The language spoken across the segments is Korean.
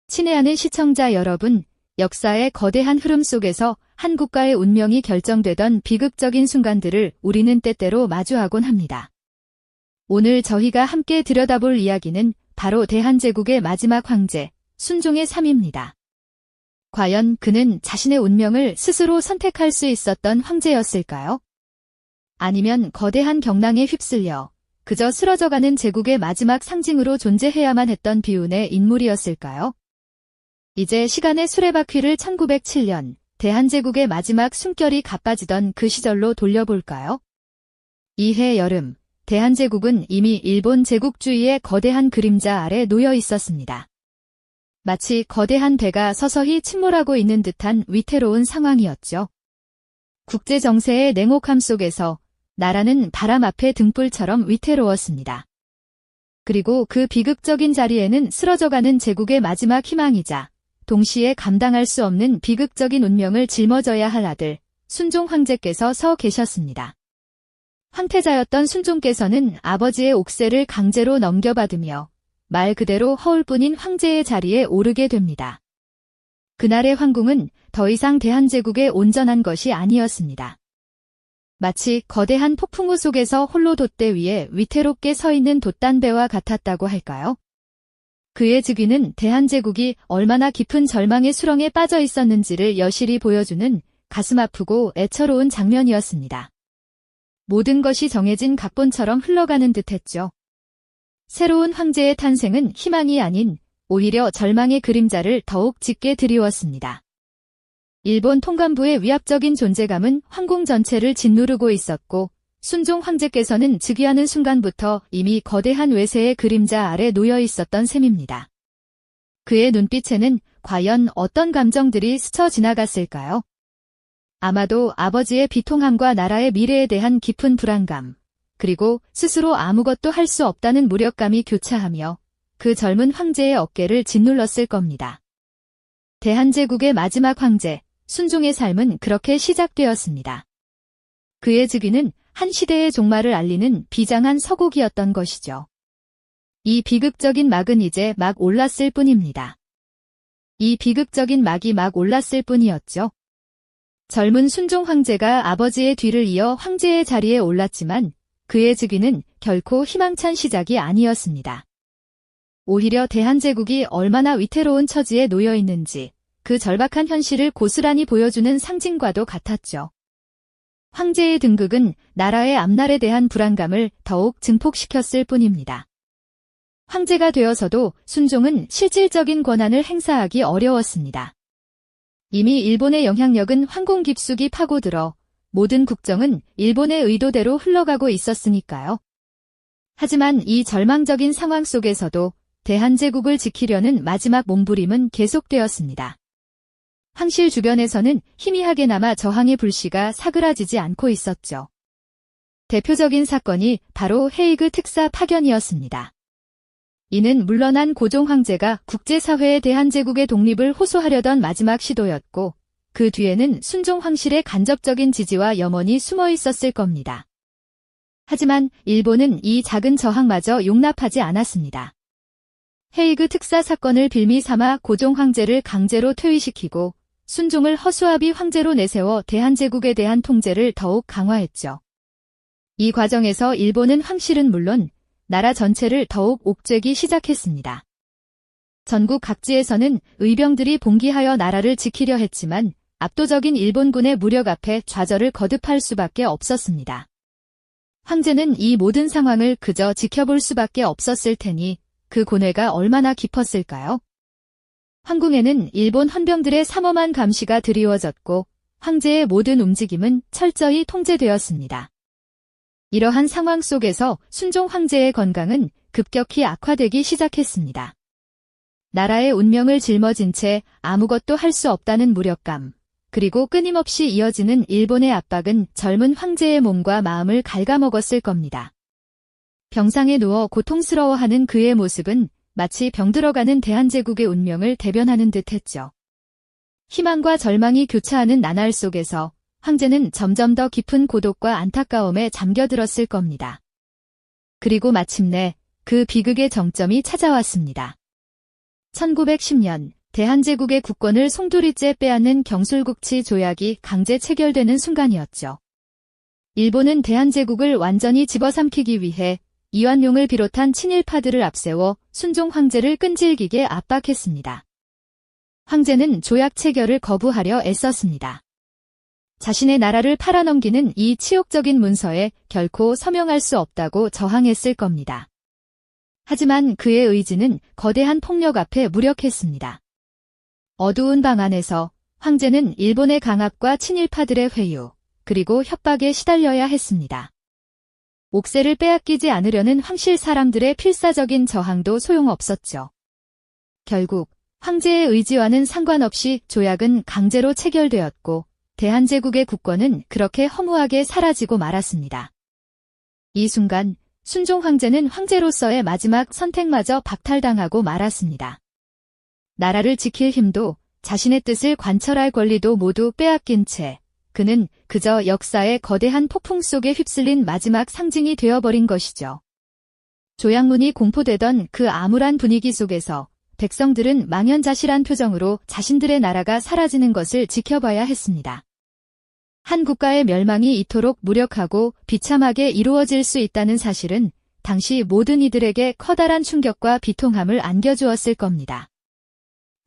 친애하는 시청자 여러분, 역사의 거대한 흐름 속에서 한 국가의 운명이 결정되던 비극적인 순간들을 우리는 때때로 마주하곤 합니다. 오늘 저희가 함께 들여다볼 이야기는 바로 대한제국의 마지막 황제, 순종의 삶입니다. 과연 그는 자신의 운명을 스스로 선택할 수 있었던 황제였을까요? 아니면 거대한 경랑에 휩쓸려 그저 쓰러져가는 제국의 마지막 상징으로 존재해야만 했던 비운의 인물이었을까요? 이제 시간의 수레바퀴를 1907년 대한제국의 마지막 숨결이 가빠지던 그 시절로 돌려볼까요? 이해 여름, 대한제국은 이미 일본 제국주의의 거대한 그림자 아래 놓여 있었습니다. 마치 거대한 배가 서서히 침몰하고 있는 듯한 위태로운 상황이었죠. 국제 정세의 냉혹함 속에서 나라는 바람 앞의 등불처럼 위태로웠습니다. 그리고 그 비극적인 자리에는 쓰러져가는 제국의 마지막 희망이자 동시에 감당할 수 없는 비극적인 운명을 짊어져야 할 아들, 순종 황제께서 서 계셨습니다. 황태자였던 순종께서는 아버지의 옥새를 강제로 넘겨받으며 말 그대로 허울뿐인 황제의 자리에 오르게 됩니다. 그날의 황궁은 더 이상 대한제국의 온전한 것이 아니었습니다. 마치 거대한 폭풍우 속에서 홀로 돛대 위에 위태롭게 서 있는 돛단배와 같았다고 할까요? 그의 즉위는 대한제국이 얼마나 깊은 절망의 수렁에 빠져 있었는지를 여실히 보여주는 가슴 아프고 애처로운 장면이었습니다. 모든 것이 정해진 각본처럼 흘러가는 듯했죠. 새로운 황제의 탄생은 희망이 아닌 오히려 절망의 그림자를 더욱 짙게 드리웠습니다. 일본 통감부의 위압적인 존재감은 황궁 전체를 짓누르고 있었고 순종 황제께서는 즉위하는 순간부터 이미 거대한 외세의 그림자 아래 놓여 있었던 셈입니다. 그의 눈빛에는 과연 어떤 감정들이 스쳐 지나갔을까요? 아마도 아버지의 비통함과 나라의 미래에 대한 깊은 불안감, 그리고 스스로 아무것도 할 수 없다는 무력감이 교차하며 그 젊은 황제의 어깨를 짓눌렀을 겁니다. 대한제국의 마지막 황제, 순종의 삶은 그렇게 시작되었습니다. 그의 즉위는 한 시대의 종말을 알리는 비장한 서곡이었던 것이죠. 이 비극적인 막은 이제 막 올랐을 뿐입니다. 이 비극적인 막이 막 올랐을 뿐이었죠. 젊은 순종 황제가 아버지의 뒤를 이어 황제의 자리에 올랐지만 그의 즉위는 결코 희망찬 시작이 아니었습니다. 오히려 대한제국이 얼마나 위태로운 처지에 놓여 있는지 그 절박한 현실을 고스란히 보여주는 상징과도 같았죠. 황제의 등극은 나라의 앞날에 대한 불안감을 더욱 증폭시켰을 뿐입니다. 황제가 되어서도 순종은 실질적인 권한을 행사하기 어려웠습니다. 이미 일본의 영향력은 황궁 깊숙이 파고들어 모든 국정은 일본의 의도대로 흘러가고 있었으니까요. 하지만 이 절망적인 상황 속에서도 대한제국을 지키려는 마지막 몸부림은 계속되었습니다. 황실 주변에서는 희미하게나마 저항의 불씨가 사그라지지 않고 있었죠. 대표적인 사건이 바로 헤이그 특사 파견이었습니다. 이는 물러난 고종 황제가 국제사회에 대한제국의 독립을 호소하려던 마지막 시도였고 그 뒤에는 순종 황실의 간접적인 지지와 염원이 숨어 있었을 겁니다. 하지만 일본은 이 작은 저항마저 용납하지 않았습니다. 헤이그 특사 사건을 빌미 삼아 고종 황제를 강제로 퇴위시키고 순종을 허수아비 황제로 내세워 대한제국에 대한 통제를 더욱 강화했죠. 이 과정에서 일본은 황실은 물론 나라 전체를 더욱 옥죄기 시작했습니다. 전국 각지에서는 의병들이 봉기하여 나라를 지키려 했지만 압도적인 일본군의 무력 앞에 좌절을 거듭할 수밖에 없었습니다. 황제는 이 모든 상황을 그저 지켜볼 수밖에 없었을 테니 그 고뇌가 얼마나 깊었을까요? 황궁에는 일본 헌병들의 삼엄한 감시가 드리워졌고 황제의 모든 움직임은 철저히 통제되었습니다. 이러한 상황 속에서 순종 황제의 건강은 급격히 악화되기 시작했습니다. 나라의 운명을 짊어진 채 아무것도 할 수 없다는 무력감, 그리고 끊임없이 이어지는 일본의 압박은 젊은 황제의 몸과 마음을 갉아먹었을 겁니다. 병상에 누워 고통스러워하는 그의 모습은 마치 병들어가는 대한제국의 운명을 대변하는 듯했죠. 희망과 절망이 교차하는 나날 속에서 황제는 점점 더 깊은 고독과 안타까움에 잠겨들었을 겁니다. 그리고 마침내 그 비극의 정점이 찾아왔습니다. 1910년 대한제국의 국권을 송두리째 빼앗는 경술국치 조약이 강제 체결되는 순간이었죠. 일본은 대한제국을 완전히 집어삼키기 위해 이완용을 비롯한 친일파들을 앞세워 순종 황제를 끈질기게 압박했습니다. 황제는 조약 체결을 거부하려 애썼습니다. 자신의 나라를 팔아넘기는 이 치욕적인 문서에 결코 서명할 수 없다고 저항했을 겁니다. 하지만 그의 의지는 거대한 폭력 앞에 무력했습니다. 어두운 방 안에서 황제는 일본의 강압과 친일파들의 회유, 그리고 협박에 시달려야 했습니다. 옥새를 빼앗기지 않으려는 황실 사람들의 필사적인 저항도 소용없었죠. 결국 황제의 의지와는 상관없이 조약은 강제로 체결되었고 대한제국의 국권은 그렇게 허무하게 사라지고 말았습니다. 이 순간 순종 황제는 황제로서의 마지막 선택마저 박탈당하고 말았습니다. 나라를 지킬 힘도 자신의 뜻을 관철할 권리도 모두 빼앗긴 채 그는 그저 역사의 거대한 폭풍 속에 휩쓸린 마지막 상징이 되어버린 것이죠. 조약문이 공포되던 그 암울한 분위기 속에서 백성들은 망연자실한 표정으로 자신들의 나라가 사라지는 것을 지켜봐야 했습니다. 한 국가의 멸망이 이토록 무력하고 비참하게 이루어질 수 있다는 사실은 당시 모든 이들에게 커다란 충격과 비통함을 안겨주었을 겁니다.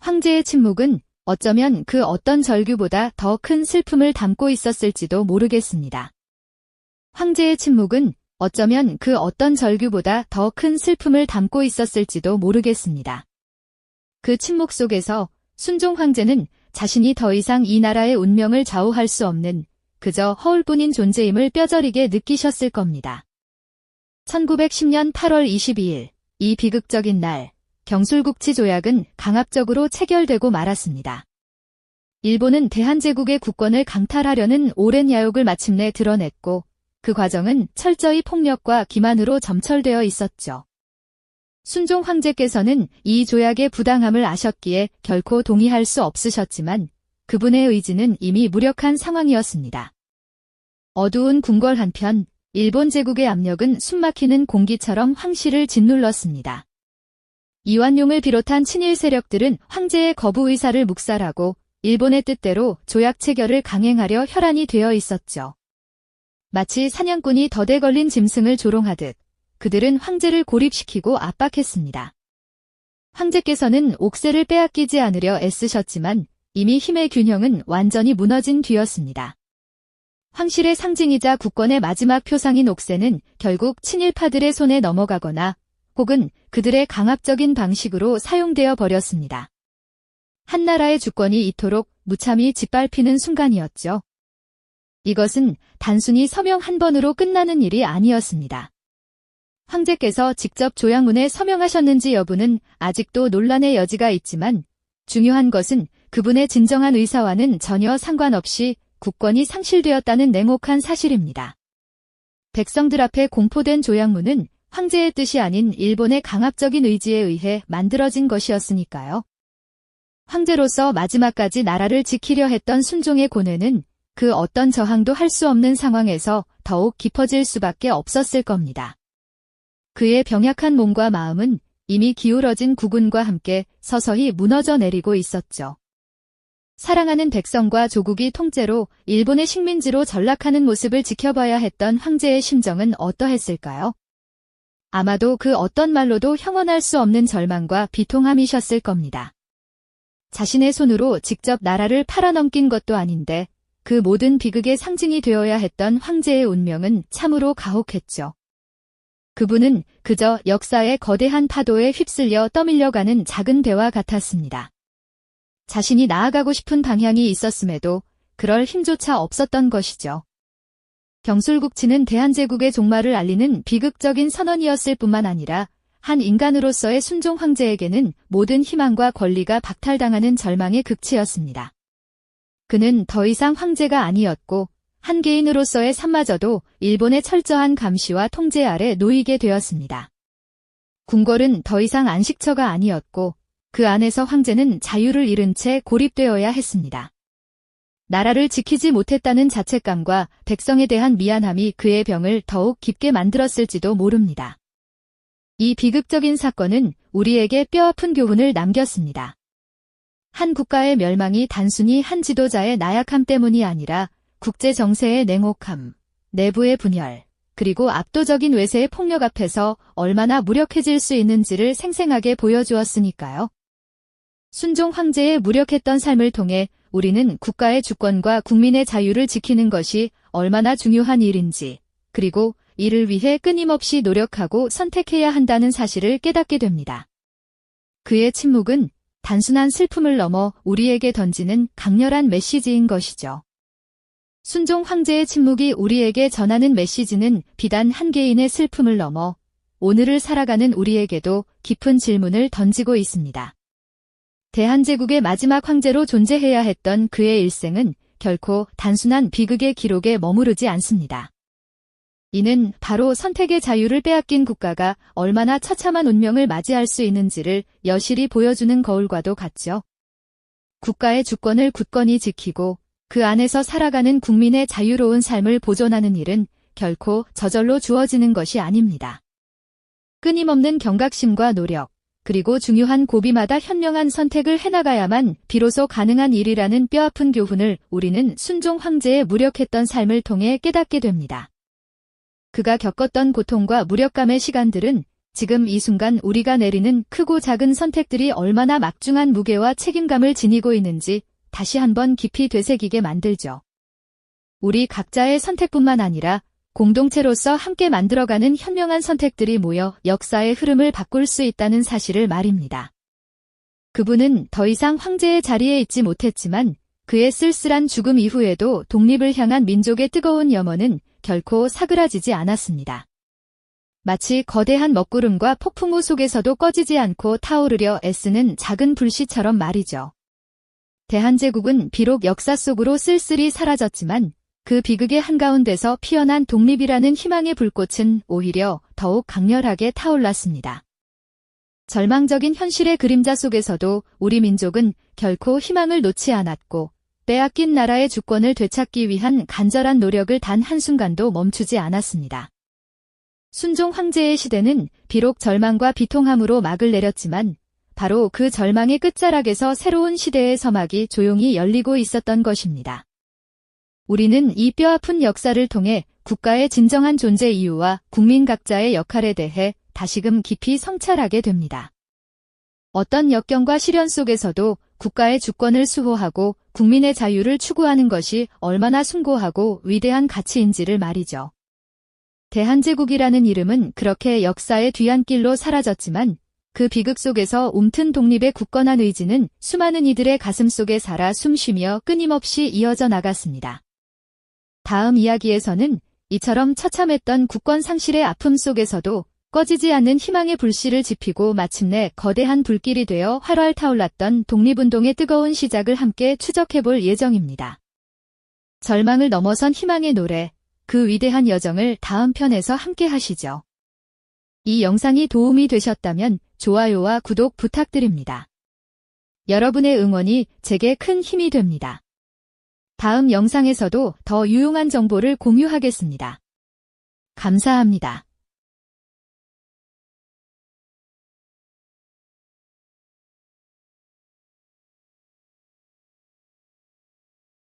황제의 침묵은 어쩌면 그 어떤 절규보다 더 큰 슬픔을 담고 있었을지도 모르겠습니다. 황제의 침묵은 어쩌면 그 어떤 절규보다 더 큰 슬픔을 담고 있었을지도 모르겠습니다. 그 침묵 속에서 순종 황제는 자신이 더 이상 이 나라의 운명을 좌우할 수 없는 그저 허울뿐인 존재임을 뼈저리게 느끼셨을 겁니다. 1910년 8월 22일, 이 비극적인 날, 경술국치 조약은 강압적으로 체결되고 말았습니다. 일본은 대한제국의 국권을 강탈하려는 오랜 야욕을 마침내 드러냈고 그 과정은 철저히 폭력과 기만으로 점철되어 있었죠. 순종 황제께서는 이 조약의 부당함을 아셨기에 결코 동의할 수 없으셨지만 그분의 의지는 이미 무력한 상황이었습니다. 어두운 궁궐 한편 일본 제국의 압력은 숨막히는 공기처럼 황실을 짓눌렀습니다. 이완용을 비롯한 친일 세력들은 황제의 거부 의사를 묵살하고 일본의 뜻대로 조약 체결을 강행하려 혈안이 되어 있었죠. 마치 사냥꾼이 덫에 걸린 짐승을 조롱하듯 그들은 황제를 고립시키고 압박했습니다. 황제께서는 옥새를 빼앗기지 않으려 애쓰셨지만 이미 힘의 균형은 완전히 무너진 뒤였습니다. 황실의 상징이자 국권의 마지막 표상인 옥새는 결국 친일파들의 손에 넘어가거나 혹은 그들의 강압적인 방식으로 사용되어 버렸습니다. 한나라의 주권이 이토록 무참히 짓밟히는 순간이었죠. 이것은 단순히 서명 한 번으로 끝나는 일이 아니었습니다. 황제께서 직접 조약문에 서명하셨는지 여부는 아직도 논란의 여지가 있지만 중요한 것은 그분의 진정한 의사와는 전혀 상관없이 국권이 상실되었다는 냉혹한 사실입니다. 백성들 앞에 공포된 조약문은 황제의 뜻이 아닌 일본의 강압적인 의지에 의해 만들어진 것이었으니까요. 황제로서 마지막까지 나라를 지키려 했던 순종의 고뇌는 그 어떤 저항도 할 수 없는 상황에서 더욱 깊어질 수밖에 없었을 겁니다. 그의 병약한 몸과 마음은 이미 기울어진 국운과 함께 서서히 무너져 내리고 있었죠. 사랑하는 백성과 조국이 통째로 일본의 식민지로 전락하는 모습을 지켜봐야 했던 황제의 심정은 어떠했을까요? 아마도 그 어떤 말로도 형언할 수 없는 절망과 비통함이셨을 겁니다. 자신의 손으로 직접 나라를 팔아넘긴 것도 아닌데 그 모든 비극의 상징이 되어야 했던 황제의 운명은 참으로 가혹했죠. 그분은 그저 역사의 거대한 파도에 휩쓸려 떠밀려가는 작은 배와 같았습니다. 자신이 나아가고 싶은 방향이 있었음에도 그럴 힘조차 없었던 것이죠. 경술국치는 대한제국의 종말을 알리는 비극적인 선언이었을 뿐만 아니라 한 인간으로서의 순종 황제에게는 모든 희망과 권리가 박탈당하는 절망의 극치였습니다. 그는 더 이상 황제가 아니었고 한 개인으로서의 삶마저도 일본의 철저한 감시와 통제 아래 놓이게 되었습니다. 궁궐은 더 이상 안식처가 아니었고 그 안에서 황제는 자유를 잃은 채 고립되어야 했습니다. 나라를 지키지 못했다는 자책감과 백성에 대한 미안함이 그의 병을 더욱 깊게 만들었을지도 모릅니다. 이 비극적인 사건은 우리에게 뼈아픈 교훈을 남겼습니다. 한 국가의 멸망이 단순히 한 지도자의 나약함 때문이 아니라 국제 정세의 냉혹함, 내부의 분열, 그리고 압도적인 외세의 폭력 앞에서 얼마나 무력해질 수 있는지를 생생하게 보여주었으니까요. 순종 황제의 무력했던 삶을 통해 우리는 국가의 주권과 국민의 자유를 지키는 것이 얼마나 중요한 일인지, 그리고 이를 위해 끊임없이 노력하고 선택해야 한다는 사실을 깨닫게 됩니다. 그의 침묵은 단순한 슬픔을 넘어 우리에게 던지는 강렬한 메시지인 것이죠. 순종 황제의 침묵이 우리에게 전하는 메시지는 비단 한 개인의 슬픔을 넘어 오늘을 살아가는 우리에게도 깊은 질문을 던지고 있습니다. 대한제국의 마지막 황제로 존재해야 했던 그의 일생은 결코 단순한 비극의 기록에 머무르지 않습니다. 이는 바로 선택의 자유를 빼앗긴 국가가 얼마나 처참한 운명을 맞이할 수 있는지를 여실히 보여주는 거울과도 같죠. 국가의 주권을 굳건히 지키고 그 안에서 살아가는 국민의 자유로운 삶을 보존하는 일은 결코 저절로 주어지는 것이 아닙니다. 끊임없는 경각심과 노력, 그리고 중요한 고비마다 현명한 선택을 해나가야만 비로소 가능한 일이라는 뼈아픈 교훈을 우리는 순종 황제의 무력했던 삶을 통해 깨닫게 됩니다. 그가 겪었던 고통과 무력감의 시간들은 지금 이 순간 우리가 내리는 크고 작은 선택들이 얼마나 막중한 무게와 책임감을 지니고 있는지 다시 한번 깊이 되새기게 만들죠. 우리 각자의 선택뿐만 아니라 공동체로서 함께 만들어가는 현명한 선택들이 모여 역사의 흐름을 바꿀 수 있다는 사실을 말입니다. 그분은 더 이상 황제의 자리에 있지 못했지만 그의 쓸쓸한 죽음 이후에도 독립을 향한 민족의 뜨거운 염원은 결코 사그라지지 않았습니다. 마치 거대한 먹구름과 폭풍우 속에서도 꺼지지 않고 타오르려 애쓰는 작은 불씨처럼 말이죠. 대한제국은 비록 역사 속으로 쓸쓸히 사라졌지만 그 비극의 한가운데서 피어난 독립이라는 희망의 불꽃은 오히려 더욱 강렬하게 타올랐습니다. 절망적인 현실의 그림자 속에서도 우리 민족은 결코 희망을 놓지 않았고 빼앗긴 나라의 주권을 되찾기 위한 간절한 노력을 단 한순간도 멈추지 않았습니다. 순종 황제의 시대는 비록 절망과 비통함으로 막을 내렸지만 바로 그 절망의 끝자락에서 새로운 시대의 서막이 조용히 열리고 있었던 것입니다. 우리는 이 뼈아픈 역사를 통해 국가의 진정한 존재 이유와 국민 각자의 역할에 대해 다시금 깊이 성찰하게 됩니다. 어떤 역경과 시련 속에서도 국가의 주권을 수호하고 국민의 자유를 추구하는 것이 얼마나 숭고하고 위대한 가치인지를 말이죠. 대한제국이라는 이름은 그렇게 역사의 뒤안길로 사라졌지만 그 비극 속에서 움튼 독립의 굳건한 의지는 수많은 이들의 가슴 속에 살아 숨쉬며 끊임없이 이어져 나갔습니다. 다음 이야기에서는 이처럼 처참했던 국권 상실의 아픔 속에서도 꺼지지 않는 희망의 불씨를 지피고 마침내 거대한 불길이 되어 활활 타올랐던 독립운동의 뜨거운 시작을 함께 추적해볼 예정입니다. 절망을 넘어선 희망의 노래, 그 위대한 여정을 다음 편에서 함께 하시죠. 이 영상이 도움이 되셨다면 좋아요와 구독 부탁드립니다. 여러분의 응원이 제게 큰 힘이 됩니다. 다음 영상에서도 더 유용한 정보를 공유하겠습니다. 감사합니다.